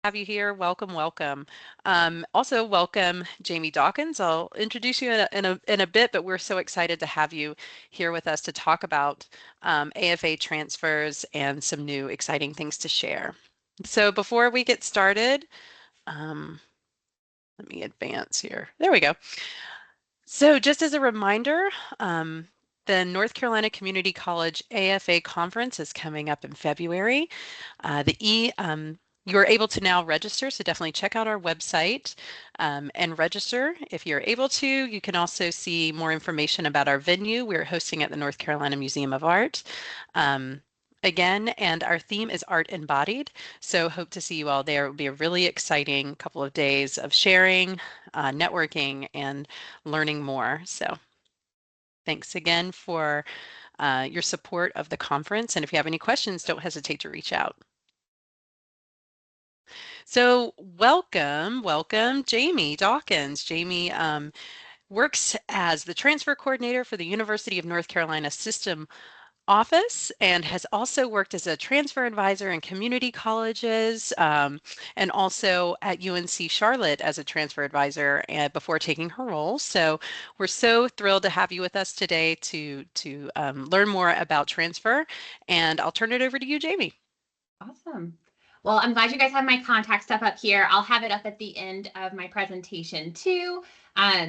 Have you here. Welcome, welcome. Also, welcome Jami Dawkins. I'll introduce you in a bit, but we're so excited to have you here with us to talk about AFA transfers and some new exciting things to share. So before we get started, um, let me advance here. There we go. So just as a reminder, the North Carolina Community College AFA Conference is coming up in February. You're able to now register, so definitely check out our website and register if you're able to. You can also see more information about our venue. We're hosting at the North Carolina Museum of Art. Um, Again, and our theme is Art Embodied. So hope to see you all there. It will be a really exciting couple of days of sharing, networking, and learning more. So thanks again for your support of the conference. And if you have any questions, don't hesitate to reach out. So welcome, Jami Dawkins. Jami works as the transfer coordinator for the University of North Carolina System Office and has also worked as a transfer advisor in community colleges and also at UNC Charlotte as a transfer advisor before taking her role. So we're so thrilled to have you with us today to learn more about transfer. And I'll turn it over to you, Jami. Awesome. Well, I'm glad you guys have my contact stuff up here. I'll have it up at the end of my presentation too.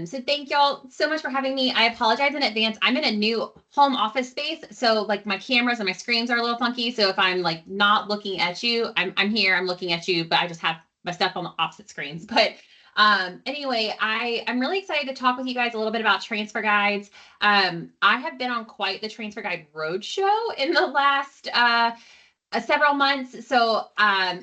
So thank y'all so much for having me. I apologize in advance. I'm in a new home office space, so like my cameras and my screens are a little funky. So if I'm like not looking at you, I'm here, I'm looking at you, but I just have my stuff on the opposite screens. But anyway, I'm really excited to talk with you guys a little bit about transfer guides. I have been on quite the transfer guide roadshow in the last several months. So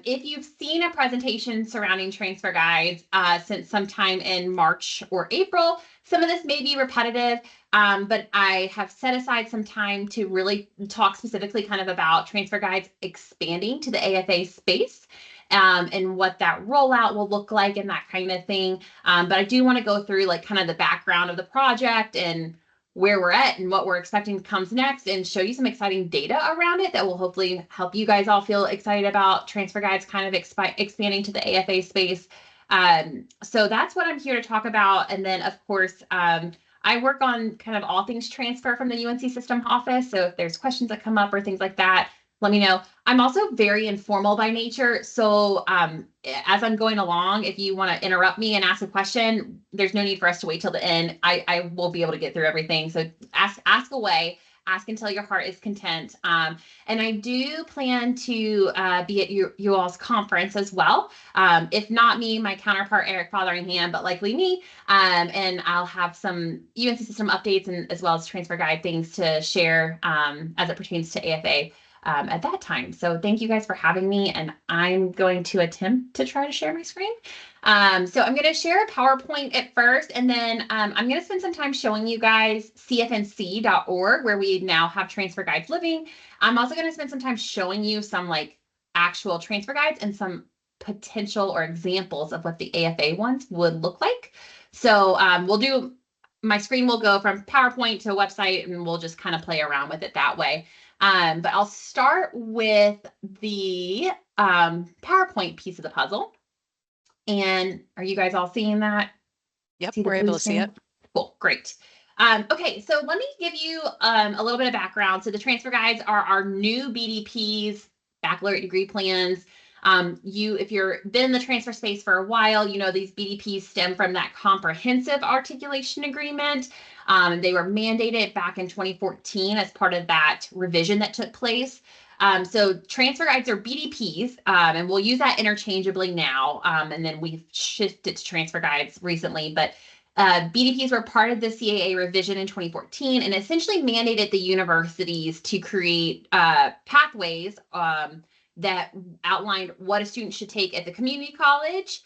if you've seen a presentation surrounding transfer guides since sometime in March or April, some of this may be repetitive, but I have set aside some time to really talk specifically kind of about transfer guides expanding to the AFA space. And what that rollout will look like and that kind of thing. But I do want to go through like kind of the background of the project and where we're at and what we're expecting comes next and show you some exciting data around it that will hopefully help you guys all feel excited about transfer guides kind of expanding to the AFA space. So that's what I'm here to talk about. And then, of course, I work on kind of all things transfer from the UNC system office. So if there's questions that come up or things like that, let me know. I'm also very informal by nature. So as I'm going along, if you want to interrupt me and ask a question, there's no need for us to wait till the end. I will be able to get through everything. So ask away. Ask until your heart is content. And I do plan to be at you all's conference as well. If not me, my counterpart, Eric Fotheringham, but likely me. And I'll have some UNC system updates and as well as transfer guide things to share as it pertains to AFA at that time. So thank you guys for having me. And I'm going to attempt to try to share my screen. So I'm going to share a PowerPoint at first, and then I'm going to spend some time showing you guys cfnc.org, where we now have transfer guides living. I'm also going to spend some time showing you some like actual transfer guides and some potential or examples of what the AFA ones would look like. So my screen will go from PowerPoint to a website, and we'll just kind of play around with it that way. But I'll start with the PowerPoint piece of the puzzle. And are you guys all seeing that? Yep, See the we're blue able to see screen? it. Cool, great. Okay, so let me give you a little bit of background. So the transfer guides are our new BDPs, baccalaureate degree plans. If you've been in the transfer space for a while, you know these BDPs stem from that comprehensive articulation agreement. They were mandated back in 2014 as part of that revision that took place. So transfer guides are BDPs, and we'll use that interchangeably now. And then we've shifted to transfer guides recently, but BDPs were part of the CAA revision in 2014 and essentially mandated the universities to create pathways that outlined what a student should take at the community college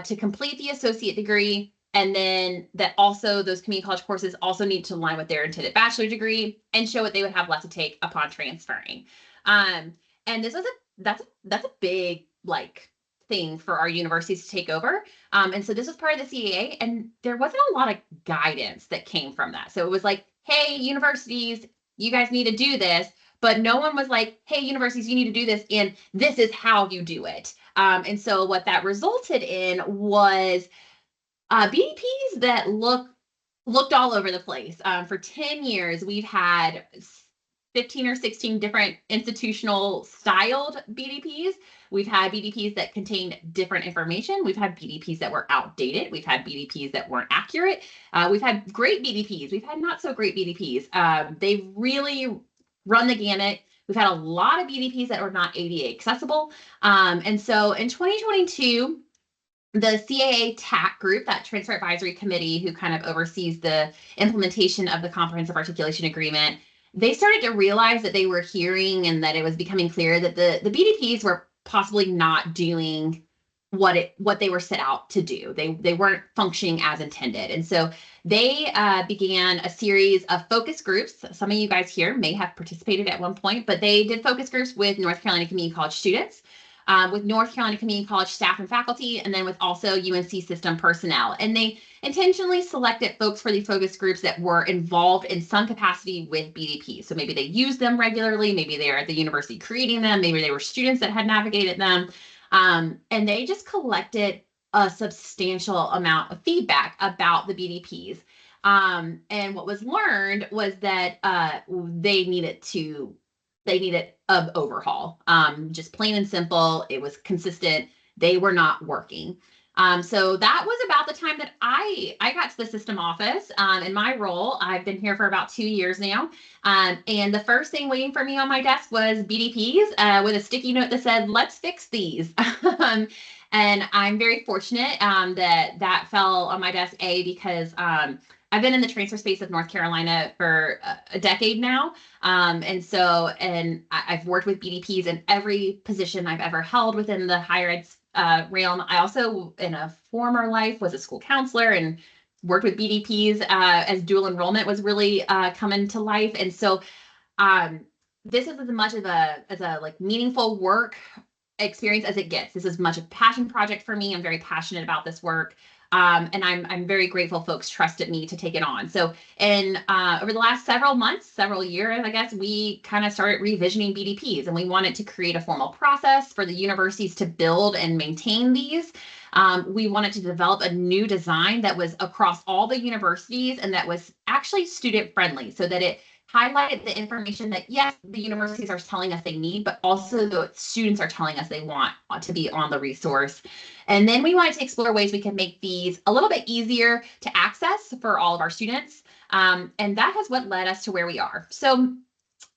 to complete the associate degree. And then that also those community college courses also need to align with their intended bachelor degree and show what they would have left to take upon transferring. And this is that's a big like thing for our universities to take over. And so this was part of the CAA, and there wasn't a lot of guidance that came from that. So it was like, hey, universities, you guys need to do this, but no one was like, hey, universities, you need to do this, and this is how you do it. And so what that resulted in was BDPs that looked all over the place. For 10 years, we've had 15 or 16 different institutional styled BDPs. We've had BDPs that contained different information. We've had BDPs that were outdated. We've had BDPs that weren't accurate. We've had great BDPs. We've had not so great BDPs. They've really run the gamut. We've had a lot of BDPs that are not ADA accessible. And so in 2022, the CAA TAC group, that Transfer Advisory Committee, who kind of oversees the implementation of the Comprehensive Articulation Agreement, they started to realize that they were hearing and that it was becoming clear that the BDPs were possibly not doing what they were set out to do. They weren't functioning as intended. And so they began a series of focus groups. Some of you guys here may have participated at one point, but they did focus groups with North Carolina Community College students, with North Carolina Community College staff and faculty, and then with also UNC system personnel. And they intentionally selected folks for these focus groups that were involved in some capacity with BDP. So maybe they use them regularly, maybe they are at the university creating them, maybe they were students that had navigated them. And they just collected a substantial amount of feedback about the BDPs. And what was learned was that they needed an overhaul. Just plain and simple. It was consistent. They were not working. So that was about the time that I got to the system office. In my role, I've been here for about 2 years now. And the first thing waiting for me on my desk was BDPs with a sticky note that said, let's fix these. And I'm very fortunate that fell on my desk, because I've been in the transfer space of North Carolina for a decade now. And I've worked with BDPs in every position I've ever held within the higher ed realm. I also, in a former life, was a school counselor and worked with BDPs as dual enrollment was really coming to life. And so this is as much of a like meaningful work experience as it gets. This is much a passion project for me. I'm very passionate about this work. And I'm very grateful folks trusted me to take it on. So over the last several years, I guess, we kind of started revisioning BDPs, and we wanted to create a formal process for the universities to build and maintain these. We wanted to develop a new design that was across all the universities and that was actually student friendly, so that it highlighted the information that, yes, the universities are telling us they need, but also the students are telling us they want to be on the resource. And then we wanted to explore ways we can make these a little bit easier to access for all of our students. And that is what led us to where we are. So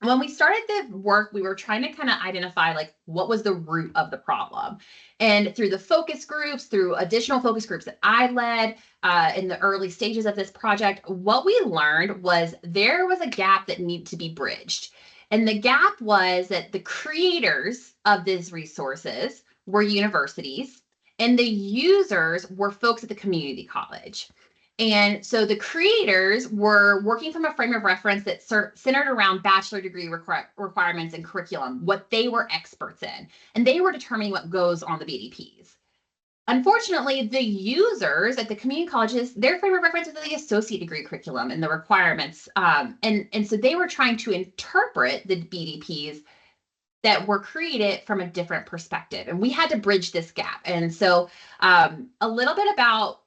when we started the work, we were trying to kind of identify like what was the root of the problem. And through the focus groups, through additional focus groups that I led in the early stages of this project, what we learned was there was a gap that needed to be bridged. And the gap was that the creators of these resources were universities, and the users were folks at the community college. And so the creators were working from a frame of reference that centered around bachelor degree requirements and curriculum, what they were experts in, and they were determining what goes on the BDPs. Unfortunately, the users at the community colleges, their frame of reference was the associate degree curriculum and the requirements. And so they were trying to interpret the BDPs that were created from a different perspective. And we had to bridge this gap. And so a little bit about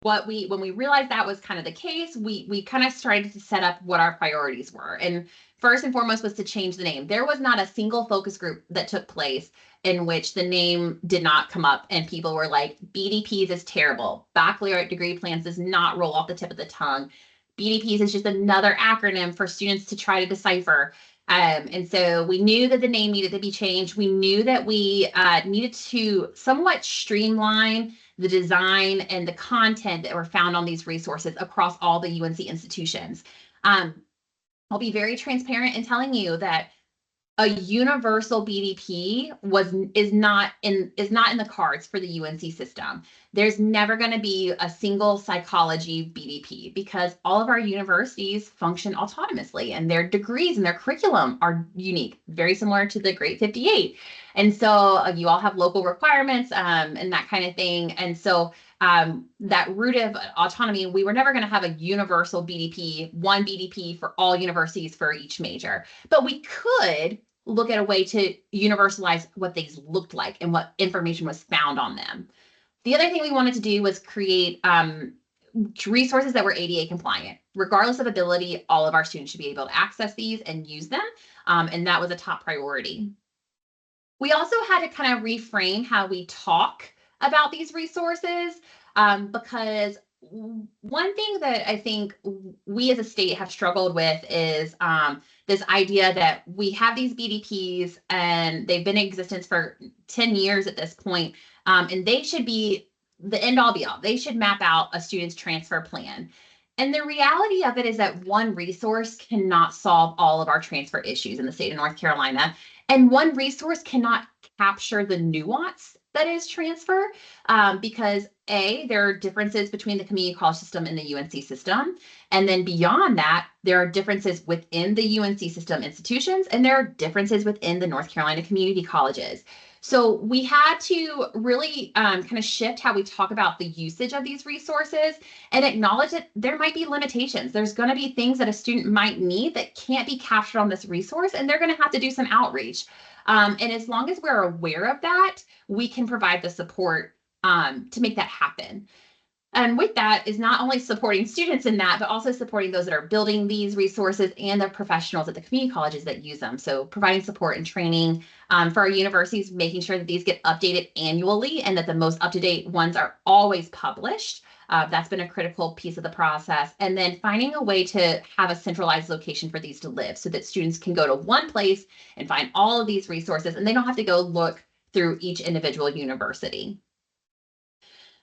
when we realized that was kind of the case, we kind of started to set up what our priorities were. And first and foremost was to change the name. There was not a single focus group that took place in which the name did not come up and people were like, BDPs is terrible. Baccalaureate degree plans does not roll off the tip of the tongue. BDPs is just another acronym for students to try to decipher. And so we knew that the name needed to be changed. We knew that we needed to somewhat streamline the design and the content that were found on these resources across all the UNC institutions. I'll be very transparent in telling you that a universal BDP is not in the cards for the UNC system. There's never going to be a single psychology BDP because all of our universities function autonomously, and their degrees and their curriculum are unique, very similar to the Great 58. And so you all have local requirements and that kind of thing. And so that root of autonomy, we were never going to have a universal BDP, one BDP for all universities for each major, but we could look at a way to universalize what these looked like and what information was found on them. The other thing we wanted to do was create resources that were ADA compliant. Regardless of ability, all of our students should be able to access these and use them. And that was a top priority. We also had to kind of reframe how we talk about these resources because one thing that I think we as a state have struggled with is this idea that we have these BDPs and they've been in existence for 10 years at this point, and they should be the end all be all. They should map out a student's transfer plan. And the reality of it is that one resource cannot solve all of our transfer issues in the state of North Carolina. And one resource cannot capture the nuance that is transfer because there are differences between the community college system and the UNC system. And then beyond that, there are differences within the UNC system institutions, and there are differences within the North Carolina community colleges. So we had to really kind of shift how we talk about the usage of these resources and acknowledge that there might be limitations. There's going to be things that a student might need that can't be captured on this resource, and they're going to have to do some outreach. And as long as we're aware of that, we can provide the support to make that happen. And with that is not only supporting students in that, but also supporting those that are building these resources and the professionals at the community colleges that use them. So providing support and training for our universities, making sure that these get updated annually and that the most up-to-date ones are always published. That's been a critical piece of the process. And then finding a way to have a centralized location for these to live so that students can go to one place and find all of these resources and they don't have to go look through each individual university.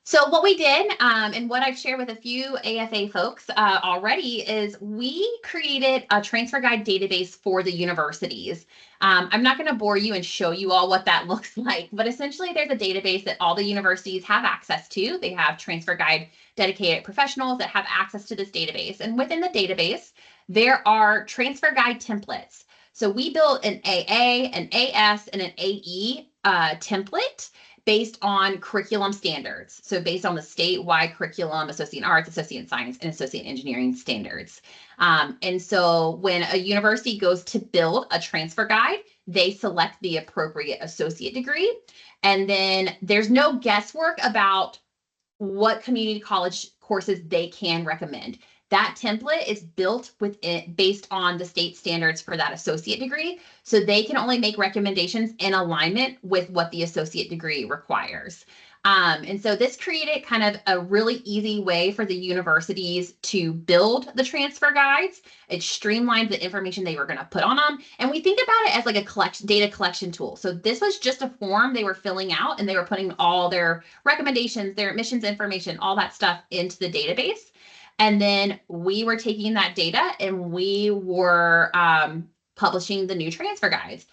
So what we did, and what I've shared with a few AFA folks already, is we created a transfer guide database for the universities. I'm not going to bore you and show you all what that looks like, but essentially there's a database that all the universities have access to. They have transfer guide dedicated professionals that have access to this database. And within the database, there are transfer guide templates. So we built an AA, an AS, and an AE template based on curriculum standards. So based on the statewide curriculum, associate in arts, associate in science, and associate in engineering standards. And so when a university goes to build a transfer guide, they select the appropriate associate degree. And then there's no guesswork about what community college courses they can recommend. That template is built with it based on the state standards for that associate degree. So they can only make recommendations in alignment with what the associate degree requires. And so this created kind of a really easy way for the universities to build the transfer guides. It streamlined the information they were going to put on them. And we think about it as like a data collection tool. So this was just a form they were filling out and they were putting all their recommendations, their admissions information, all that stuff into the database. And then we were taking that data and we were publishing the new transfer guides.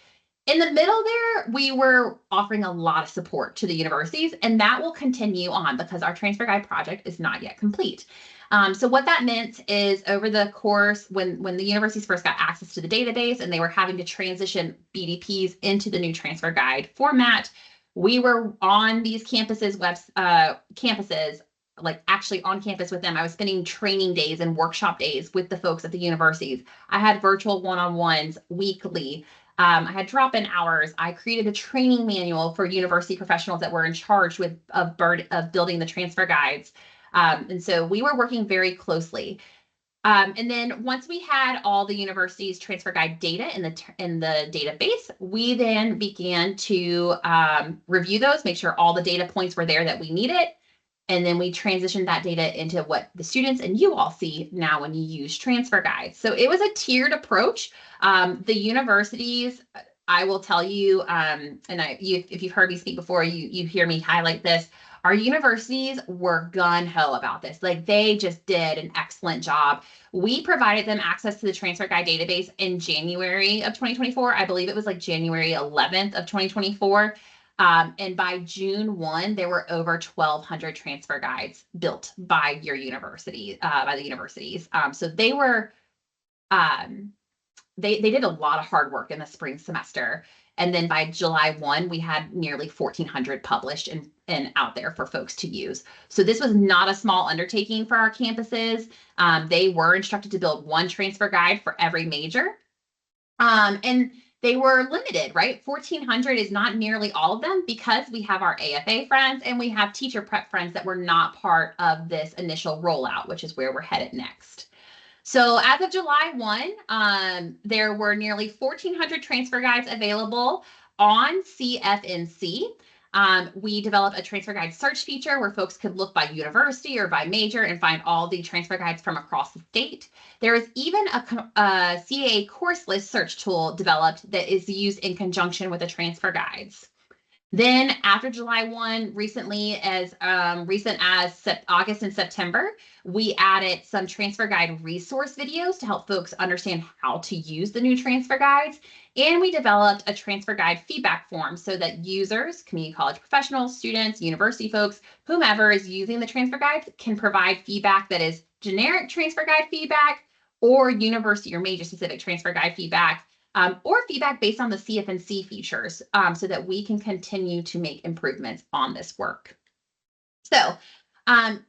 In the middle there, we were offering a lot of support to the universities, and that will continue on because our transfer guide project is not yet complete. So what that meant is over the course, when the universities first got access to the database and they were having to transition BDPs into the new transfer guide format, we were on these campuses, like actually on campus with them. I was spending training days and workshop days with the folks at the universities. I had virtual one-on-ones weekly. I had drop-in hours. I created a training manual for university professionals that were in charge of building the transfer guides. And so we were working very closely. And then once we had all the university's transfer guide data in the database, we then began to review those, make sure all the data points were there that we needed. And then we transitioned that data into what the students and you all see now when you use transfer guides. So it was a tiered approach. The universities, I will tell you, if you've heard me speak before, you hear me highlight this. Our universities were gun-ho about this. Like they just did an excellent job. We provided them access to the transfer guide database in January of 2024. I believe it was like January 11th of 2024. And by June 1, there were over 1,200 transfer guides built by your university, by the universities. So they were, they did a lot of hard work in the spring semester. And then by July 1, we had nearly 1,400 published and out there for folks to use. So this was not a small undertaking for our campuses. They were instructed to build one transfer guide for every major. And they were limited, right? 1,400 is not nearly all of them because we have our AFA friends and we have teacher prep friends that were not part of this initial rollout, which is where we're headed next. So as of July 1, there were nearly 1,400 transfer guides available on CFNC. We developed a transfer guide search feature where folks could look by university or by major and find all the transfer guides from across the state. There is even a CAA course list search tool developed that is used in conjunction with the transfer guides. Then after July 1, recently, as recent as August and September, we added some transfer guide resource videos to help folks understand how to use the new transfer guides. And we developed a transfer guide feedback form so that users, community college professionals, students, university folks, whomever is using the transfer guides can provide feedback that is generic transfer guide feedback or university or major specific transfer guide feedback. Or feedback based on the CFNC features so that we can continue to make improvements on this work. So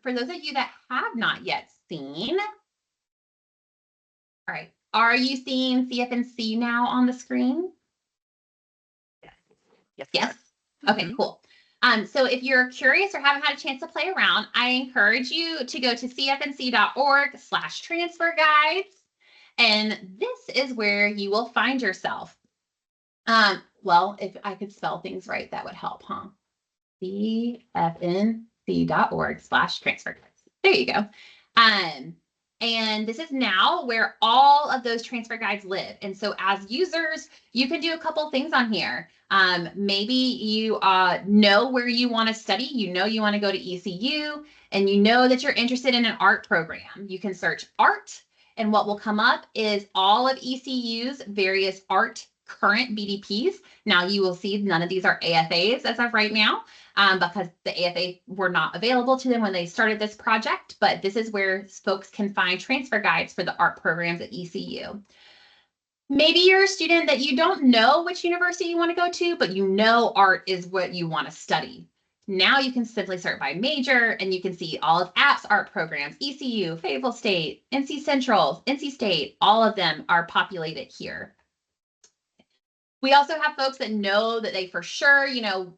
for those of you that have not yet seen, all right, are you seeing CFNC now on the screen? Yes. Yes. Okay, cool. So if you're curious or haven't had a chance to play around, I encourage you to go to cfnc.org/transfer guides. And this is where you will find yourself. Well, if I could spell things right, that would help, huh? cfnc.org/transfer guides. There you go. And this is now where all of those transfer guides live. And so as users, you can do a couple things on here. Maybe you know where you want to study. You know you want to go to ECU, and you know that you're interested in an art program. You can search art. And what will come up is all of ECU's various art current BDPs. Now you will see none of these are AFAs as of right now because the AFA were not available to them when they started this project. But this is where folks can find transfer guides for the art programs at ECU. Maybe you're a student that you don't know which university you want to go to, but you know art is what you want to study. Now you can simply search by major and you can see all of APP's art programs, ECU, Fayetteville State, NC Central, NC State, all of them are populated here. We also have folks that know that they for sure,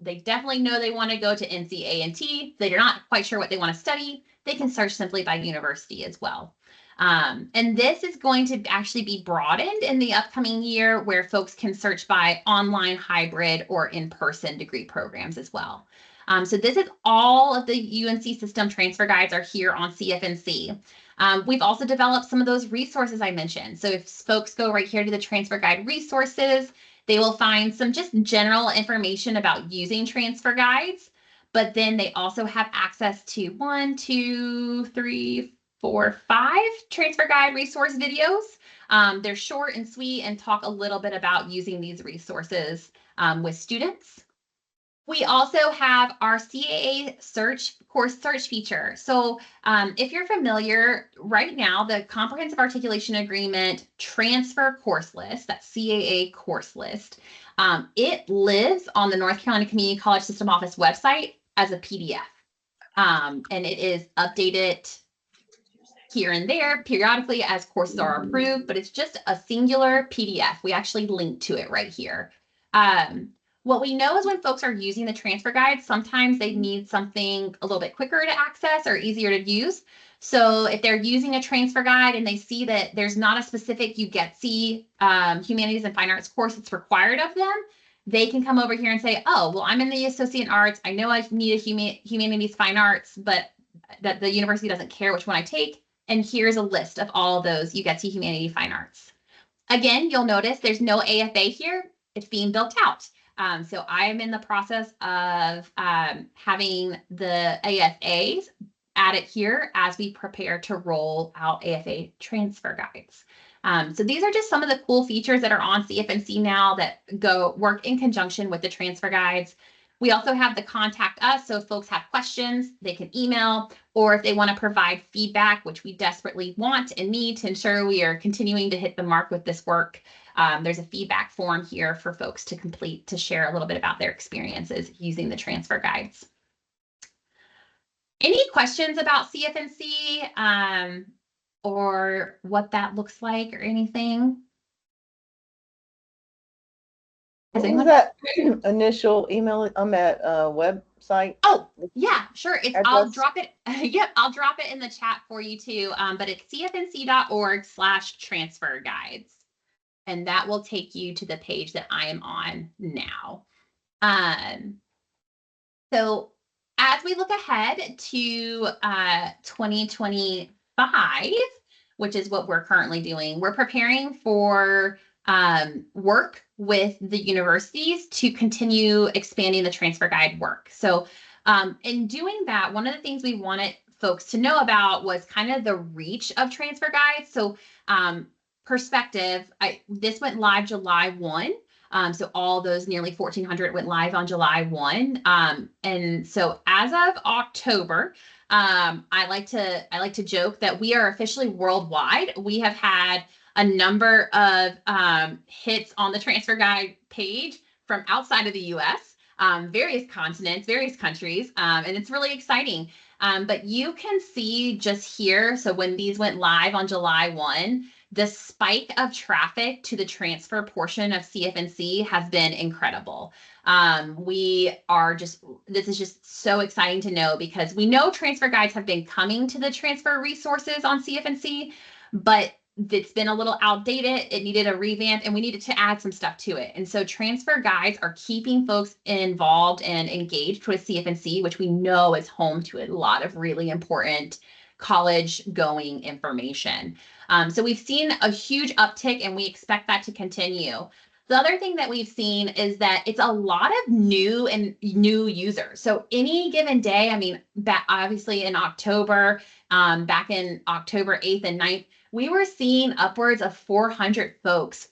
they definitely know they want to go to NC A&T. They're not quite sure what they want to study. They can search simply by university as well. And this is going to actually be broadened in the upcoming year where folks can search by online, hybrid, or in-person degree programs as well. So this is all of the UNC system transfer guides are here on CFNC. We've also developed some of those resources I mentioned. So if folks go right here to the transfer guide resources, they will find some just general information about using transfer guides, but then they also have access to 1, 2, 3, 4, 5 transfer guide resource videos. They're short and sweet and talk a little bit about using these resources with students. We also have our CAA course search feature. So if you're familiar, right now, the Comprehensive Articulation Agreement transfer course list, that CAA course list, it lives on the North Carolina Community College System Office website as a PDF. And it is updated here and there periodically as courses are approved, but it's just a singular PDF. We actually link to it right here. What we know is when folks are using the transfer guide, sometimes they need something a little bit quicker to access or easier to use. So if they're using a transfer guide and they see that there's not a specific UGETC humanities and fine arts course that's required of them, they can come over here and say, oh, well, I'm in the associate in arts. I know I need a humanities fine arts, but that the university doesn't care which one I take. And here's a list of all of those UGETC humanities fine arts. Again, you'll notice there's no AFA here. It's being built out. So I am in the process of having the AFAs added here as we prepare to roll out AFA transfer guides. So these are just some of the cool features that are on CFNC now that work in conjunction with the transfer guides. We also have the contact us. So if folks have questions, they can email, or if they want to provide feedback, which we desperately want and need to ensure we are continuing to hit the mark with this work, There's a feedback form here for folks to complete to share a little bit about their experiences using the transfer guides. Any questions about CFNC or what that looks like or anything? What was that initial email on that website? Oh, yeah, sure. I'll Address? drop it. Yep, I'll drop it in the chat for you too. But it's cfnc.org/transfer guides. And that will take you to the page that I am on now. So as we look ahead to 2025, which is what we're currently doing, we're preparing for work with the universities to continue expanding the transfer guide work. So in doing that, one of the things we wanted folks to know about was kind of the reach of transfer guides. So perspective, this went live July 1. So all those nearly 1,400 went live on July 1. And so as of October, I like to joke that we are officially worldwide. We have had a number of hits on the transfer guide page from outside of the US, various continents, various countries, and it's really exciting. But you can see just here, so when these went live on July 1, the spike of traffic to the transfer portion of CFNC has been incredible. This is just so exciting to know because we know transfer guides have been coming to the transfer resources on CFNC, but it's been a little outdated. It needed a revamp and we needed to add some stuff to it. And so transfer guides are keeping folks involved and engaged with CFNC, which we know is home to a lot of really important college going information. So we've seen a huge uptick and we expect that to continue. The other thing that we've seen is that it's a lot of new users. So any given day, I mean, obviously in October, back in October 8th and 9th, we were seeing upwards of 400 folks,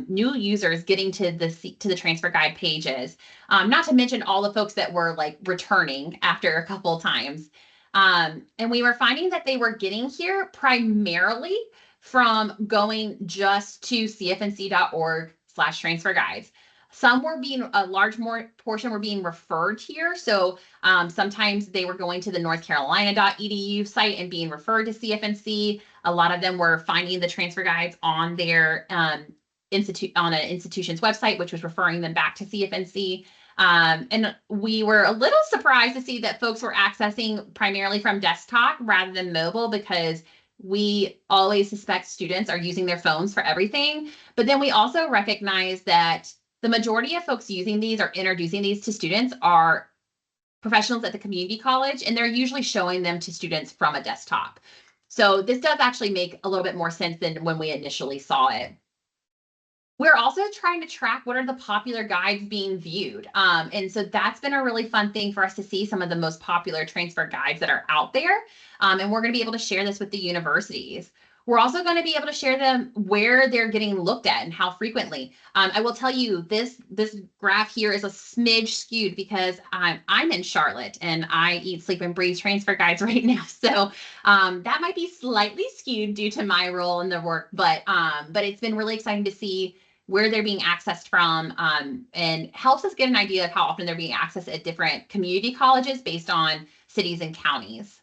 new users getting to the transfer guide pages. Not to mention all the folks that were like returning after a couple of times. And we were finding that they were getting here primarily from going just to cfnc.org/transfer guides. Some were a large portion were being referred here. So sometimes they were going to the northcarolina.edu site and being referred to CFNC. A lot of them were finding the transfer guides on their on an institution's website, which was referring them back to CFNC. And we were a little surprised to see that folks were accessing primarily from desktop rather than mobile because we always suspect students are using their phones for everything. But then we also recognize that the majority of folks using these or introducing these to students are professionals at the community college, and they're usually showing them to students from a desktop. So this does actually make a little bit more sense than when we initially saw it. We're also trying to track what are the popular guides being viewed. And so that's been a really fun thing for us to see some of the most popular transfer guides that are out there. And we're going to be able to share this with the universities. We're also going to be able to share them where they're getting looked at and how frequently. I will tell you this graph here is a smidge skewed because I'm in Charlotte and I eat, sleep, and breathe transfer guides right now. So that might be slightly skewed due to my role in the work, but it's been really exciting to see where they're being accessed from, and helps us get an idea of how often they're being accessed at different community colleges based on cities and counties.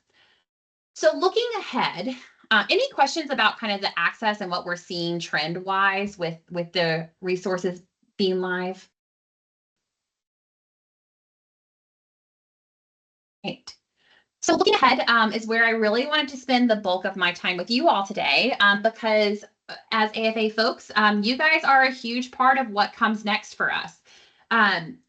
So looking ahead, any questions about kind of the access and what we're seeing trend-wise with the resources being live? Great. So looking ahead is where I really wanted to spend the bulk of my time with you all today, because as AFA folks, you guys are a huge part of what comes next for us.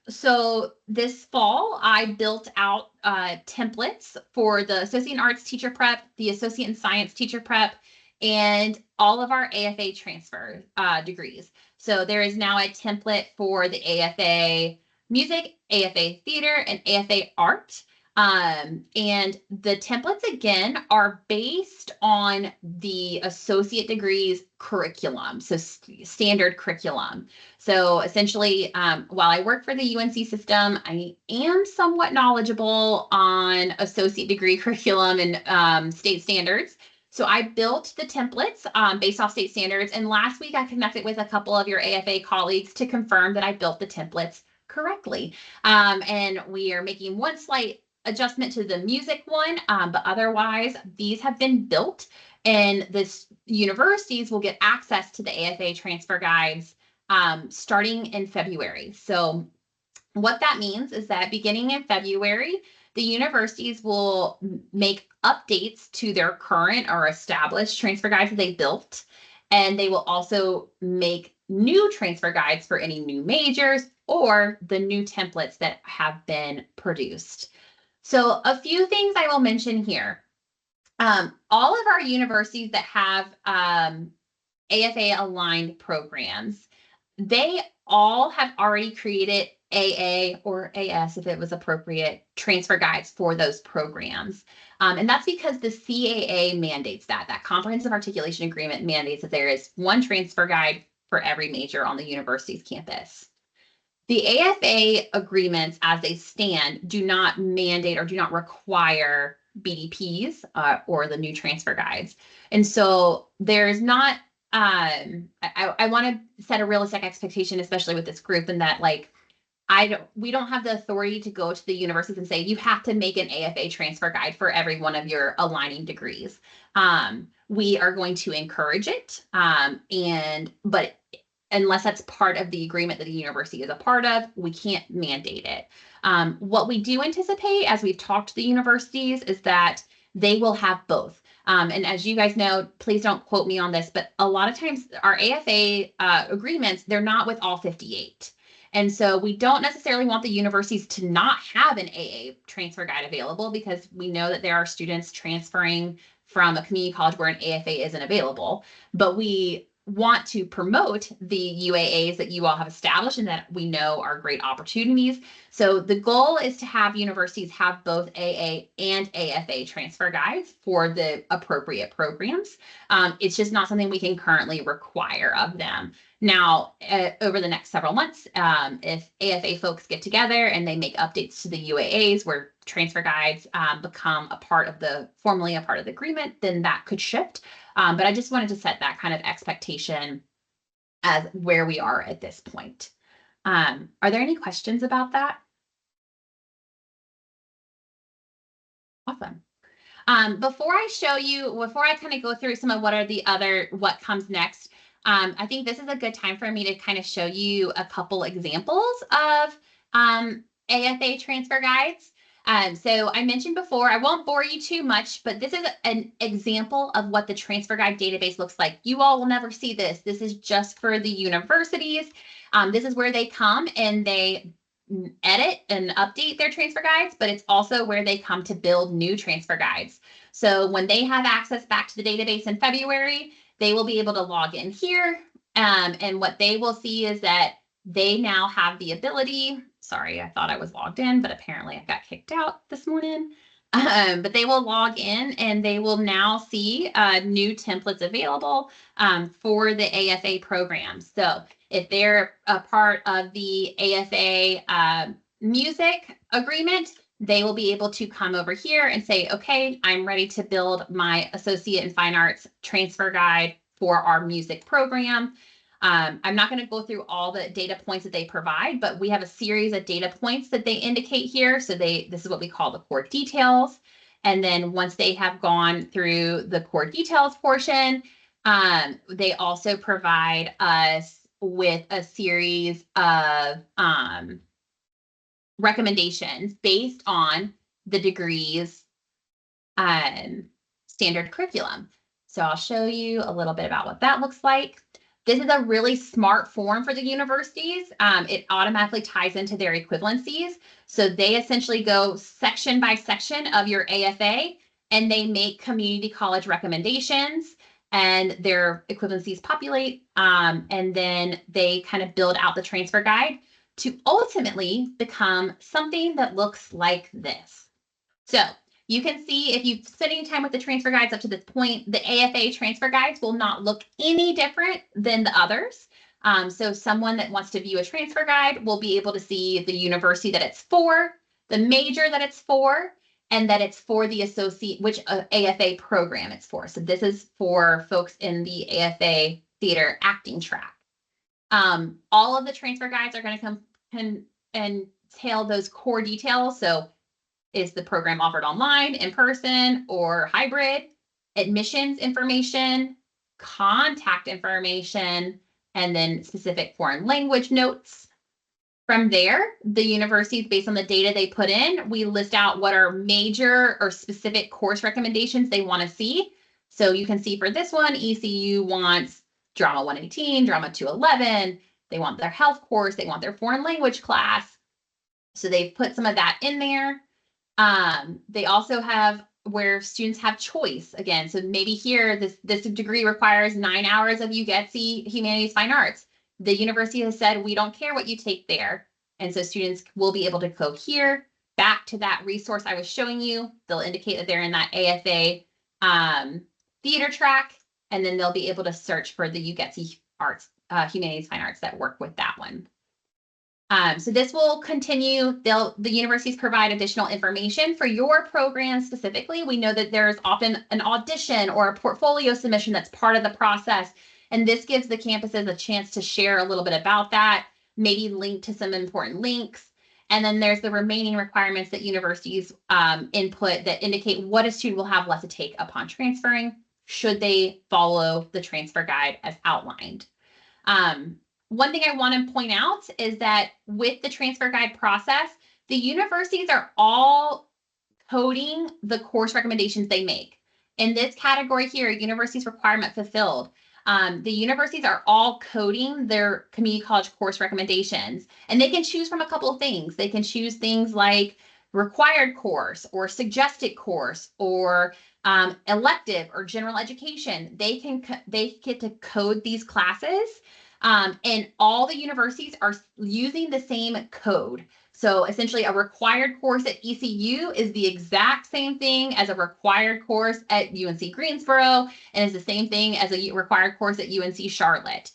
So this fall, I built out templates for the Associate in Arts Teacher Prep, the Associate in Science Teacher Prep, and all of our AFA transfer degrees. So there is now a template for the AFA Music, AFA Theater, and AFA Art. And the templates, again, are based on the associate degrees curriculum, so standard curriculum. So essentially, while I work for the UNC system, I am somewhat knowledgeable on associate degree curriculum and state standards. So I built the templates based off state standards. And last week I connected with a couple of your AFA colleagues to confirm that I built the templates correctly. And we are making one slight adjustment to the music one, but otherwise these have been built, and this universities will get access to the AFA transfer guides starting in February. So what that means is that beginning in February, the universities will make updates to their current or established transfer guides that they built. And they will also make new transfer guides for any new majors or the new templates that have been produced. So a few things I will mention here. All of our universities that have AFA aligned programs, they all have already created AA or AS, if it was appropriate, transfer guides for those programs. And that's because the CAA mandates that Comprehensive Articulation Agreement mandates that there is one transfer guide for every major on the university's campus. The AFA agreements as they stand do not mandate or do not require BDPs or the new transfer guides. And so there's not, I want to set a realistic expectation, especially with this group, and that like, we don't have the authority to go to the universities and say, you have to make an AFA transfer guide for every one of your aligning degrees. We are going to encourage it. But unless that's part of the agreement that the university is a part of, we can't mandate it. What we do anticipate, as we've talked to the universities, is that they will have both. And as you guys know, please don't quote me on this, but a lot of times our AFA agreements, they're not with all 58. And so we don't necessarily want the universities to not have an AA transfer guide available, because we know that there are students transferring from a community college where an AFA isn't available. But we want to promote the UAAs that you all have established and that we know are great opportunities. So the goal is to have universities have both AA and AFA transfer guides for the appropriate programs. It's just not something we can currently require of them. Now, over the next several months, if AFA folks get together and they make updates to the UAAs where transfer guides become formally a part of the agreement, then that could shift. But I just wanted to set that kind of expectation as where we are at this point. Are there any questions about that? Awesome. Before I kind of go through some of what comes next, I think this is a good time for me to kind of show you a couple examples of AFA transfer guides. So I mentioned before, I won't bore you too much, but this is an example of what the transfer guide database looks like. You all will never see this. This is just for the universities. This is where they come and they edit and update their transfer guides, but it's also where they come to build new transfer guides. So when they have access back to the database in February, they will be able to log in here. And what they will see is that they now have the ability, sorry, I thought I was logged in, but apparently I got kicked out this morning. But they will log in and they will now see new templates available for the AFA program. So if they're a part of the AFA music agreement, they will be able to come over here and say, okay, I'm ready to build my Associate in Fine Arts transfer guide for our music program. I'm not going to go through all the data points that they provide, but we have a series of data points that they indicate here. So this is what we call the core details. And then once they have gone through the core details portion, they also provide us with a series of recommendations based on the degree's standard curriculum. So I'll show you a little bit about what that looks like. This is a really smart form for the universities. It automatically ties into their equivalencies. So they essentially go section by section of your AFA, and they make community college recommendations, and their equivalencies populate. And then they kind of build out the transfer guide to ultimately become something that looks like this. So you can see if you've spent any time with the transfer guides up to this point, the AFA transfer guides will not look any different than the others. So someone that wants to view a transfer guide will be able to see the university that it's for, the major that it's for, and that it's for the which AFA program it's for. So this is for folks in the AFA theater acting track. All of the transfer guides are going to come and entail those core details. So is the program offered online, in person, or hybrid? Admissions information, contact information, and then specific foreign language notes. From there, the universities, based on the data they put in, we list out what are major or specific course recommendations they want to see. So you can see for this one, ECU wants Drama 118, Drama 211. They want their health course. They want their foreign language class. So they've put some of that in there. They also have where students have choice again. So maybe here, this degree requires 9 hours of UGETC Humanities Fine Arts. The university has said, we don't care what you take there. And so students will be able to go here, back to that resource I was showing you. They'll indicate that they're in that AFA theater track, and then they'll be able to search for the UGETC Arts, Humanities Fine Arts that work with that one. So this will continue. The universities provide additional information for your program specifically. We know that there's often an audition or a portfolio submission that's part of the process. And this gives the campuses a chance to share a little bit about that, maybe link to some important links. And then there's the remaining requirements that universities input that indicate what a student will have left to take upon transferring, should they follow the transfer guide as outlined. One thing I want to point out is that with the transfer guide process, the universities are all coding the course recommendations they make. In this category here, universities requirement fulfilled, the universities are all coding their community college course recommendations, and they can choose from a couple of things. They can choose things like required course or suggested course or elective or general education. They get to code these classes. And all the universities are using the same code. So essentially a required course at ECU is the exact same thing as a required course at UNC Greensboro, and is the same thing as a required course at UNC Charlotte.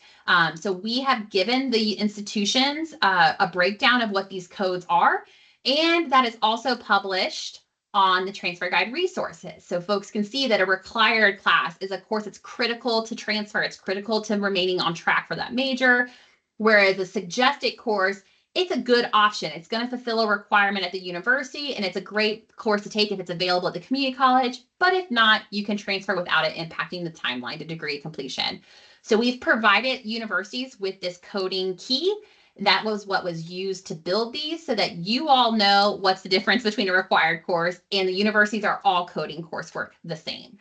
So we have given the institutions a breakdown of what these codes are, and that is also published on the transfer guide resources. So folks can see that a required class is a course that's critical to transfer. It's critical to remaining on track for that major. Whereas a suggested course, it's a good option. It's going to fulfill a requirement at the university, and it's a great course to take if it's available at the community college. But if not, you can transfer without it impacting the timeline to degree completion. So we've provided universities with this coding key. That was what was used to build these, so that you all know what's the difference between a required course, and the universities are all coding coursework the same.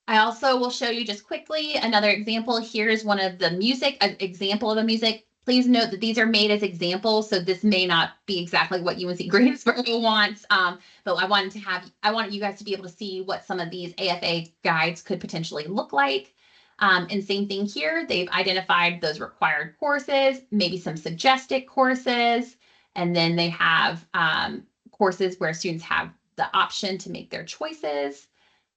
I also will show you just quickly another example. Here's one of the music, an example of a music. Please note that these are made as examples, so this may not be exactly what UNC Greensboro wants, but I wanted you guys to be able to see what some of these AFA guides could potentially look like. And same thing here, they've identified those required courses, maybe some suggested courses, and then they have courses where students have the option to make their choices.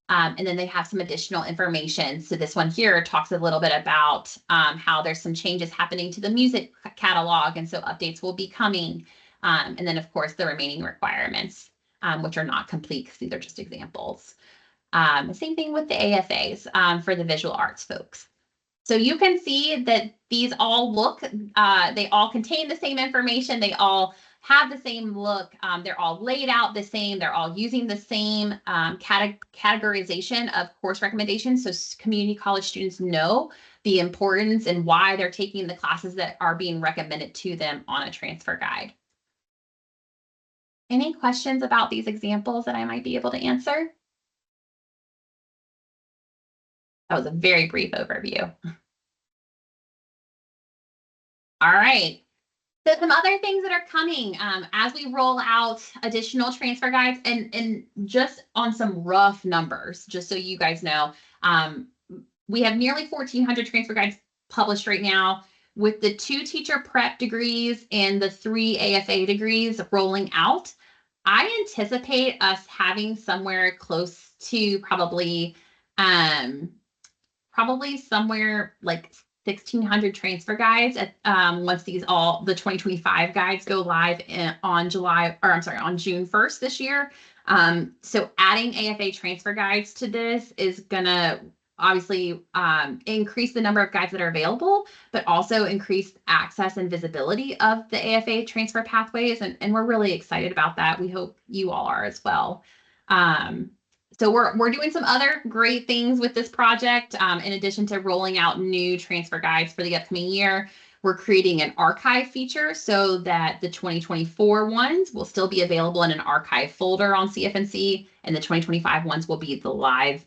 And then they have some additional information. So this one here talks a little bit about how there's some changes happening to the music catalog, and so updates will be coming. And then, of course, the remaining requirements, which are not complete because these are just examples. Same thing with the AFAs for the visual arts folks. So you can see that these all look, they all contain the same information. They all have the same look. They're all laid out the same. They're all using the same categorization of course recommendations. So community college students know the importance and why they're taking the classes that are being recommended to them on a transfer guide. Any questions about these examples that I might be able to answer? That was a very brief overview. All right. So some other things that are coming as we roll out additional transfer guides, and just on some rough numbers, just so you guys know, we have nearly 1,400 transfer guides published right now, with the 2 teacher prep degrees and the 3 AFA degrees rolling out. I anticipate us having somewhere close to probably somewhere like 1,600 transfer guides at, once the 2025 guides go live on June 1st this year. So adding AFA transfer guides to this is gonna obviously increase the number of guides that are available, but also increase access and visibility of the AFA transfer pathways. And we're really excited about that. We hope you all are as well. So we're doing some other great things with this project. In addition to rolling out new transfer guides for the upcoming year, we're creating an archive feature so that the 2024 ones will still be available in an archive folder on CFNC, and the 2025 ones will be the live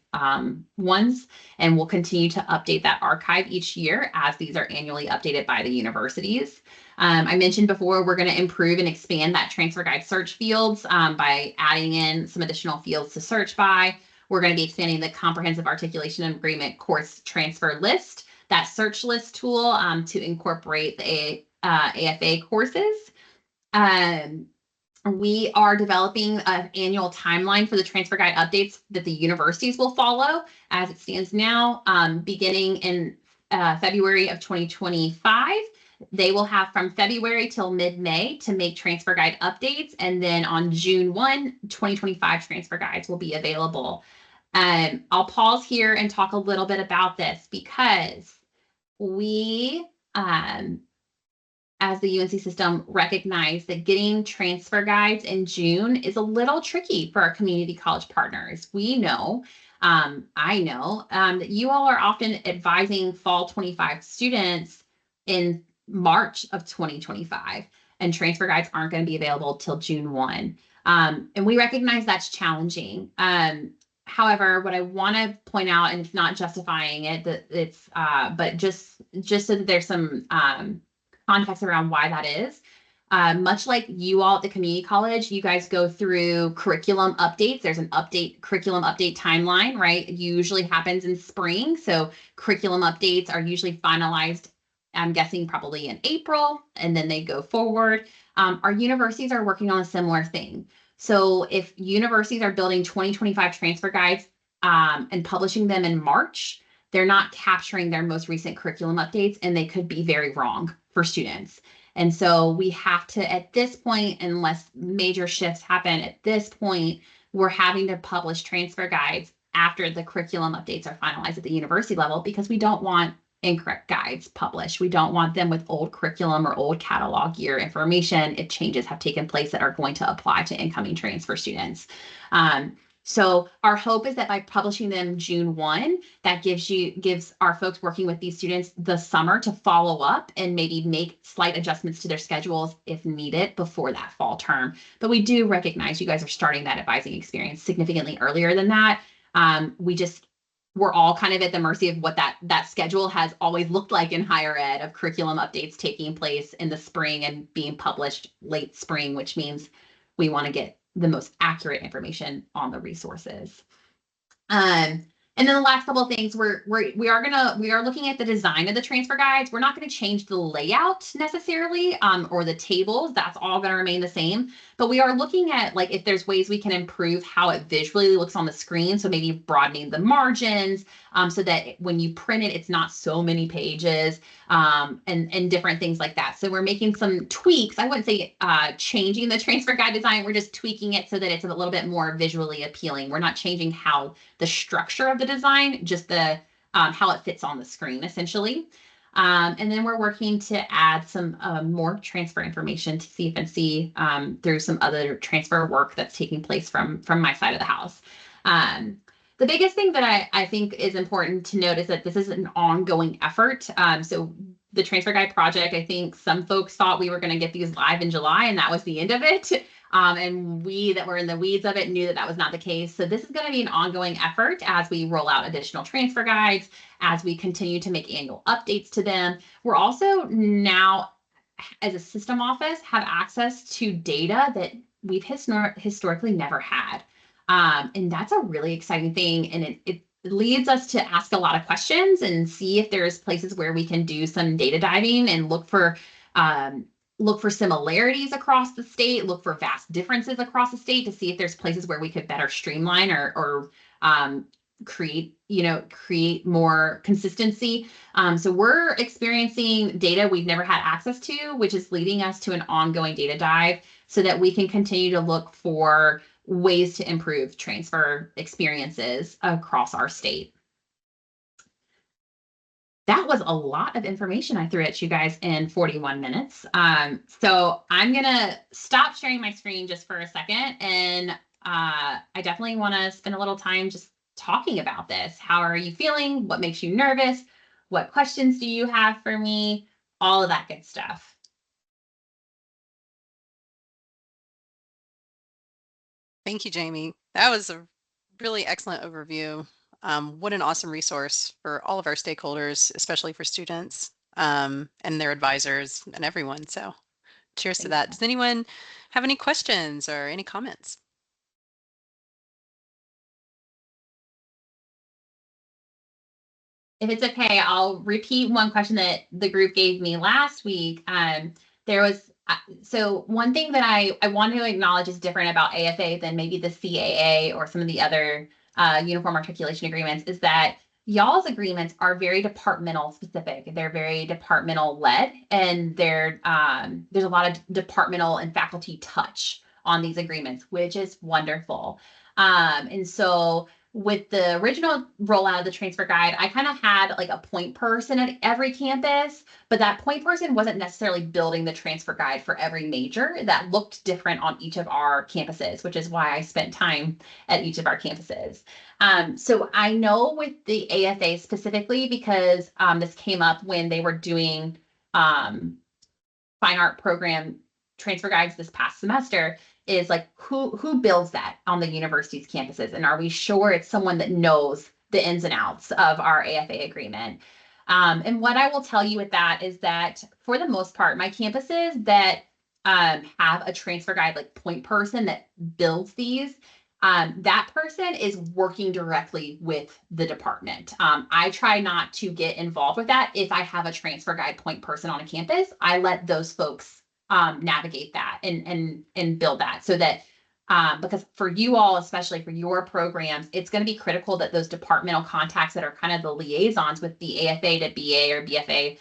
ones. And we'll continue to update that archive each year as these are annually updated by the universities. I mentioned before, we're going to improve and expand that transfer guide search fields by adding in some additional fields to search by. We're going to be expanding the comprehensive articulation and agreement course transfer list, that search list tool, to incorporate the AFA courses. We are developing an annual timeline for the transfer guide updates that the universities will follow as it stands now, beginning in February of 2025. They will have from February till mid-May to make transfer guide updates. And then on June 1, 2025 transfer guides will be available. I'll pause here and talk a little bit about this because we, as the UNC system, recognize that getting transfer guides in June is a little tricky for our community college partners. We know, I know, that you all are often advising fall 25 students in March of 2025, and transfer guides aren't going to be available till June 1. And we recognize that's challenging. However, what I want to point out, and it's not justifying it, that it's but just so that there's some context around why that is. Much like you all at the community college, you guys go through curriculum updates. There's an curriculum update timeline, right? It usually happens in spring. So curriculum updates are usually finalized, I'm guessing probably in April, and then they go forward. Our universities are working on a similar thing. So if universities are building 2025 transfer guides and publishing them in March, they're not capturing their most recent curriculum updates, and they could be very wrong for students. And so we have to, at this point, unless major shifts happen, at this point, we're having to publish transfer guides after the curriculum updates are finalized at the university level, because we don't want incorrect guides published. We don't want them with old curriculum or old catalog year information if changes have taken place that are going to apply to incoming transfer students. So our hope is that by publishing them June 1, that gives our folks working with these students the summer to follow up and maybe make slight adjustments to their schedules if needed before that fall term. But we do recognize you guys are starting that advising experience significantly earlier than that. We're all kind of at the mercy of what that schedule has always looked like in higher ed, of curriculum updates taking place in the spring and being published late spring, which means we want to get the most accurate information on the resources. And then the last couple of things, we are looking at the design of the transfer guides. We're not going to change the layout necessarily, or the tables. That's all going to remain the same. But we are looking at, like, if there's ways we can improve how it visually looks on the screen. So maybe broadening the margins, so that when you print it, it's not so many pages, and different things like that. So we're making some tweaks. I wouldn't say changing the transfer guide design. We're just tweaking it so that it's a little bit more visually appealing. We're not changing how the structure of the design, just the how it fits on the screen, essentially. And then we're working to add some more transfer information to CFNC through some other transfer work that's taking place from my side of the house. The biggest thing that I think is important to note is that this is an ongoing effort. So the transfer guide project, I think some folks thought we were going to get these live in July, and that was the end of it. And we that were in the weeds of it knew that that was not the case. So this is going to be an ongoing effort as we roll out additional transfer guides, as we continue to make annual updates to them. We're also now, as a system office, have access to data that we've historically never had. And that's a really exciting thing. And it leads us to ask a lot of questions and see if there's places where we can do some data diving and look for similarities across the state, look for vast differences across the state to see if there's places where we could better streamline or create more consistency. So we're experiencing data we've never had access to, which is leading us to an ongoing data dive so that we can continue to look for ways to improve transfer experiences across our state. That was a lot of information I threw at you guys in 41 minutes. So I'm gonna stop sharing my screen just for a second. And I definitely wanna spend a little time just talking about this. How are you feeling? What makes you nervous? What questions do you have for me? All of that good stuff. Thank you, Jamie. That was a really excellent overview. What an awesome resource for all of our stakeholders, especially for students and their advisors and everyone. So cheers to that. Does anyone have any questions or any comments? If it's okay, I'll repeat one question that the group gave me last week. There was so one thing that I wanted to acknowledge is different about AFA than maybe the CAA or some of the other uniform articulation agreements is that y'all's agreements are very departmental specific. They're very departmental led, and there's a lot of departmental and faculty touch on these agreements, which is wonderful. And so with the original rollout of the transfer guide, I kind of had like a point person at every campus, but that point person wasn't necessarily building the transfer guide for every major. That looked different on each of our campuses, which is why I spent time at each of our campuses. So I know with the AFA specifically, because this came up when they were doing fine art program transfer guides this past semester, is like who builds that on the university's campuses, and are we sure it's someone that knows the ins and outs of our AFA agreement? And what I will tell you with that is that for the most part, my campuses that have a transfer guide like point person that builds these, that person is working directly with the department. I try not to get involved with that. If I have a transfer guide point person on a campus, I let those folks navigate that and build that so that because for you all, especially for your programs, it's going to be critical that those departmental contacts that are kind of the liaisons with the AFA to BA or BFA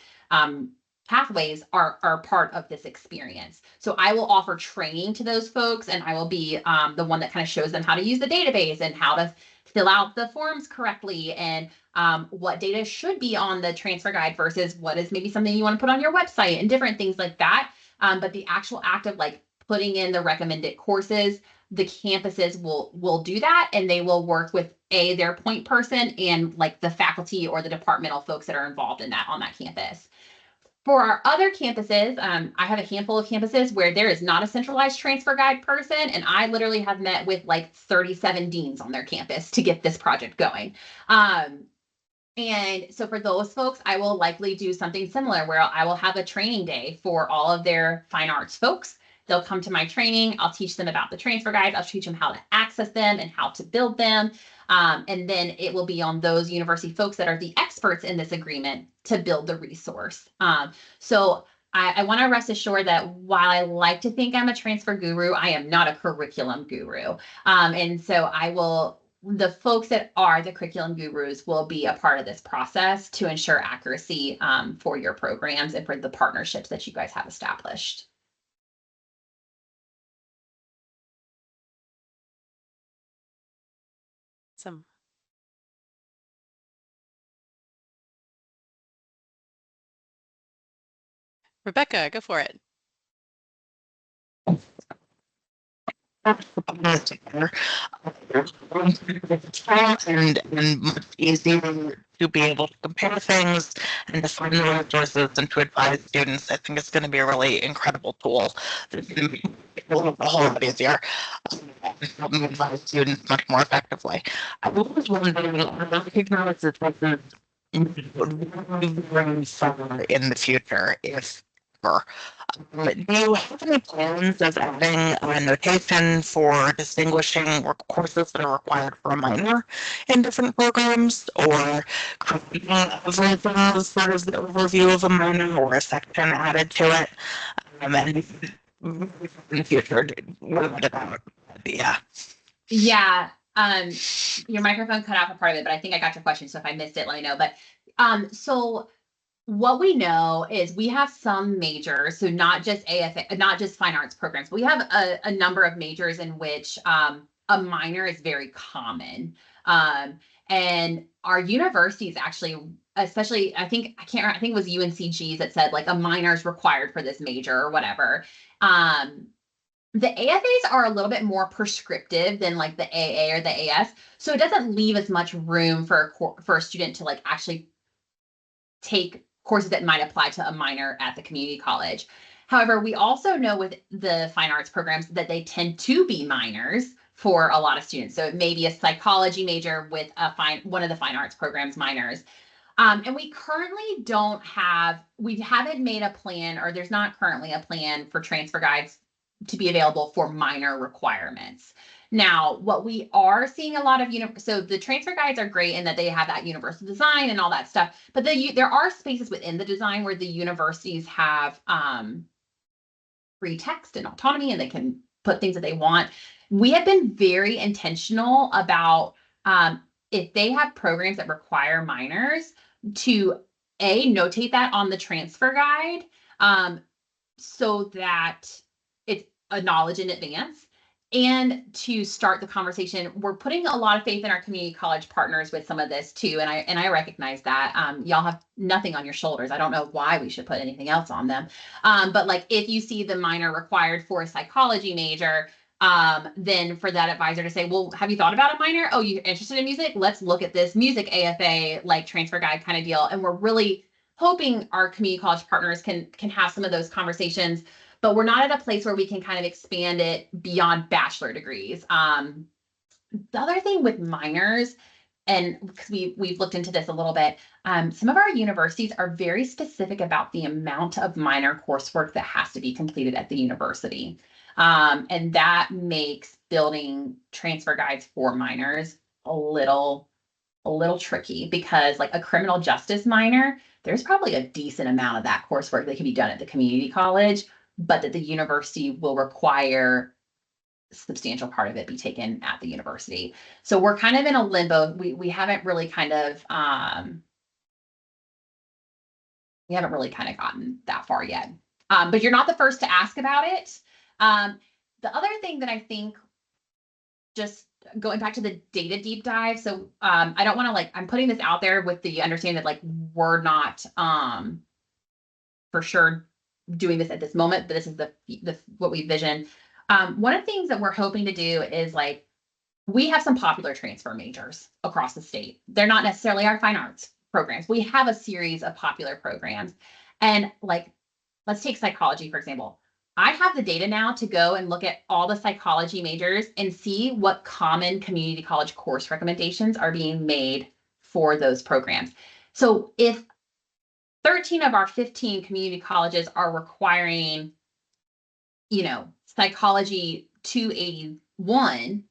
pathways are part of this experience. So I will offer training to those folks, and I will be the one that kind of shows them how to use the database and how to fill out the forms correctly, and what data should be on the transfer guide versus what is maybe something you want to put on your website and different things like that. But the actual act of like putting in the recommended courses, the campuses will do that, and they will work with their point person and like the faculty or the departmental folks that are involved in that on that campus. For our other campuses, I have a handful of campuses where there is not a centralized transfer guide person, and I literally have met with like 37 deans on their campus to get this project going. And so for those folks, I will likely do something similar where I will have a training day for all of their fine arts folks. They'll come to my training. I'll teach them about the transfer guides. I'll teach them how to access them and how to build them. And then it will be on those university folks that are the experts in this agreement to build the resource. So I want to rest assured that while I like to think I'm a transfer guru, I am not a curriculum guru. And so the folks that are the curriculum gurus will be a part of this process to ensure accuracy for your programs and for the partnerships that you guys have established. Awesome. Rebecca, go for it. And much easier to be able to compare things and to find the resources and to advise students. I think it's going to be a really incredible tool that's going to make it a whole lot easier and help me advise students much more effectively. I was wondering, I recognize that this is very far in the future, if ever. Do you have any plans of adding a notation for distinguishing courses that are required for a minor in different programs, or creating a version of sort of the overview of a minor or a section added to it? And in the future, what about it? Yeah. Yeah. Your microphone cut out for part of it, but I think I got your question. So if I missed it, let me know. But so what we know is we have some majors, so not just AFA, not just fine arts programs, but we have a number of majors in which a minor is very common. And our universities actually, especially, I think it was UNCG that said like a minor is required for this major or whatever. The AFAs are a little bit more prescriptive than like the AA or the AS, so it doesn't leave as much room for a student to like actually take courses that might apply to a minor at the community college. However, we also know with the fine arts programs that they tend to be minors for a lot of students. So it may be a psychology major with one of the fine arts programs minors. And we haven't made a plan, or there's not currently a plan for transfer guides to be available for minor requirements. Now, what we are seeing a lot of, so the transfer guides are great in that they have that universal design and all that stuff, but there are spaces within the design where the universities have free text and autonomy, and they can put things that they want. We have been very intentional about if they have programs that require minors to notate that on the transfer guide so that it's a knowledge in advance. And to start the conversation, we're putting a lot of faith in our community college partners with some of this too. And I recognize that y'all have nothing on your shoulders. I don't know why we should put anything else on them. But like if you see the minor required for a psychology major, then for that advisor to say, well, have you thought about a minor? Oh, you're interested in music? Let's look at this music AFA like transfer guide kind of deal. And we're really hoping our community college partners can have some of those conversations, but we're not at a place where we can kind of expand it beyond bachelor degrees. The other thing with minors, and because we've looked into this a little bit, some of our universities are very specific about the amount of minor coursework that has to be completed at the university. And that makes building transfer guides for minors a little tricky, because like a criminal justice minor, there's probably a decent amount of that coursework that can be done at the community college, but that the university will require a substantial part of it be taken at the university. So we're kind of in a limbo. We haven't really kind of gotten that far yet. But you're not the first to ask about it. The other thing that I think, just going back to the data deep dive. So I don't want to I'm putting this out there with the understanding that we're not for sure doing this at this moment, but this is the what we vision. One of the things that we're hoping to do is we have some popular transfer majors across the state. They're not necessarily our fine arts programs. We have a series of popular programs, and let's take psychology, for example. I have the data now to go and look at all the psychology majors and see what common community college course recommendations are being made for those programs. So if 13 of our 15 community colleges are requiring, psychology 281,